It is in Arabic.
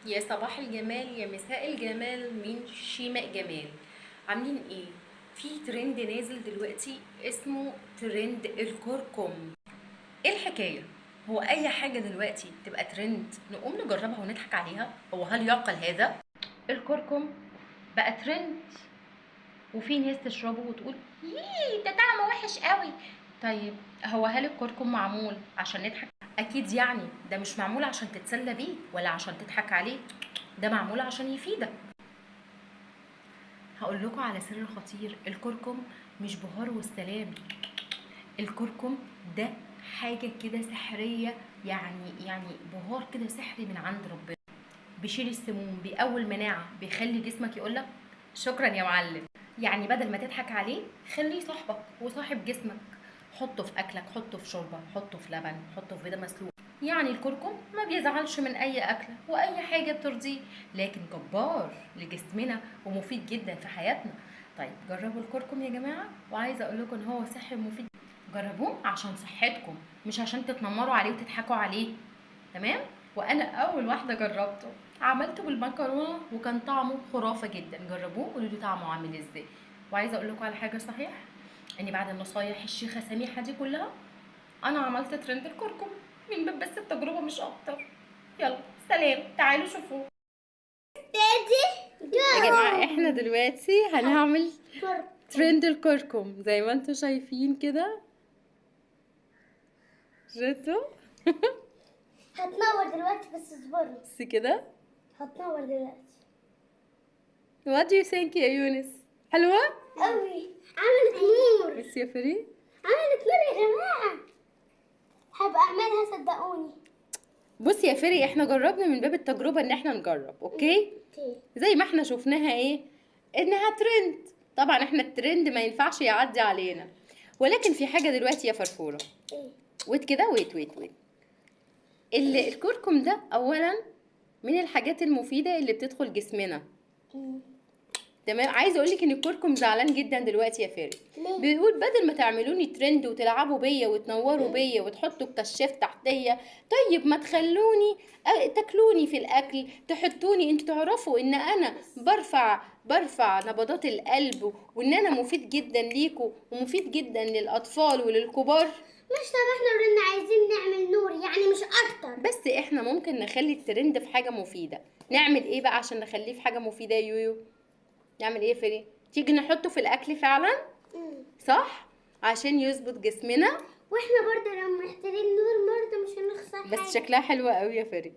يا صباح الجمال يا مساء الجمال من شيماء جمال. عاملين ايه؟ في ترند نازل دلوقتي اسمه ترند الكركم. ايه الحكايه؟ هو اي حاجه دلوقتي تبقى ترند نقوم نجربها ونضحك عليها؟ هو هل يعقل هذا؟ الكركم بقى ترند، وفي ناس تشربه وتقول ييه ده طعمه وحش قوي. طيب، هو هل الكركم معمول عشان نضحك؟ اكيد يعني ده مش معمول عشان تتسلى بيه ولا عشان تضحك عليه، ده معمول عشان يفيدك. هقول لكم على سر خطير، الكركم مش بهار والسلام. الكركم ده حاجة كده سحرية، يعني بهار كده سحري من عند ربنا. بيشيل السموم، بيقوي المناعة، بيخلي جسمك يقولك شكرا يا معلم. يعني بدل ما تضحك عليه خليه صاحبك وصاحب جسمك. حطه في اكلك، حطه في شوربه، حطه في لبن، حطه في بيضه مسلوق. يعني الكركم ما بيزعلش من اي اكله واي حاجه بترضيه، لكن جبار لجسمنا ومفيد جدا في حياتنا. طيب جربوا الكركم يا جماعه، وعايزه اقول لكم ان هو صحي ومفيد. جربوه عشان صحتكم، مش عشان تتنمروا عليه وتضحكوا عليه. تمام. وانا اول واحده جربته، عملته بالمكرونه وكان طعمه خرافه جدا. جربوه قولوا لي طعمه عامل ازاي. وعايزه اقول لكم على حاجه صحيح، اني بعد النصايح الشيخه سميحه دي كلها انا عملت ترند الكركم من باب بس التجربه مش اكتر. يلا سلام، تعالوا شوفوه. يا جماعه احنا دلوقتي هنعمل ترند الكركم زي ما انتم شايفين كده. شفتوا؟ هتنور دلوقتي بس اصبروا. بس كده. هتنور دلوقتي What do you think يا يونس؟ حلوه؟ قوي. عملت نور. بس يا فريد عملت نور يا جماعة. هبقى اعملها صدقوني. بص يا فري، احنا جربنا من باب التجربة ان احنا نجرب، اوكي؟ زي ما احنا شفناها ايه، انها ترند. طبعا احنا الترند ما ينفعش يعدي علينا، ولكن في حاجة دلوقتي يا فرفورة. ايه؟ ويت كده، ويت. الكركم ده اولا من الحاجات المفيدة اللي بتدخل جسمنا. تمام. عايزه اقول لك ان الكركم زعلان جدا دلوقتي يا فارس. بيقول بدل ما تعملوني ترند وتلعبوا بيا وتنوروا بيا وتحطوا الكشاف تحتيا، طيب ما تخلوني تاكلوني في الاكل، تحطوني. انتوا تعرفوا ان انا برفع نبضات القلب، وان انا مفيد جدا ليكوا ومفيد جدا للاطفال وللكبار. مش طب احنا قلنا عايزين نعمل نور يعني مش اكتر. بس احنا ممكن نخلي الترند في حاجه مفيده. نعمل ايه بقى عشان نخليه في حاجه مفيده يا يويو؟ نعمل ايه يا فري؟ تيجي نحطه في الاكل فعلا، صح؟ عشان يظبط جسمنا. واحنا برضه لو محتاجين نور برضه مش هنخسر حاجة. بس شكلها حلوة قوي يا فري.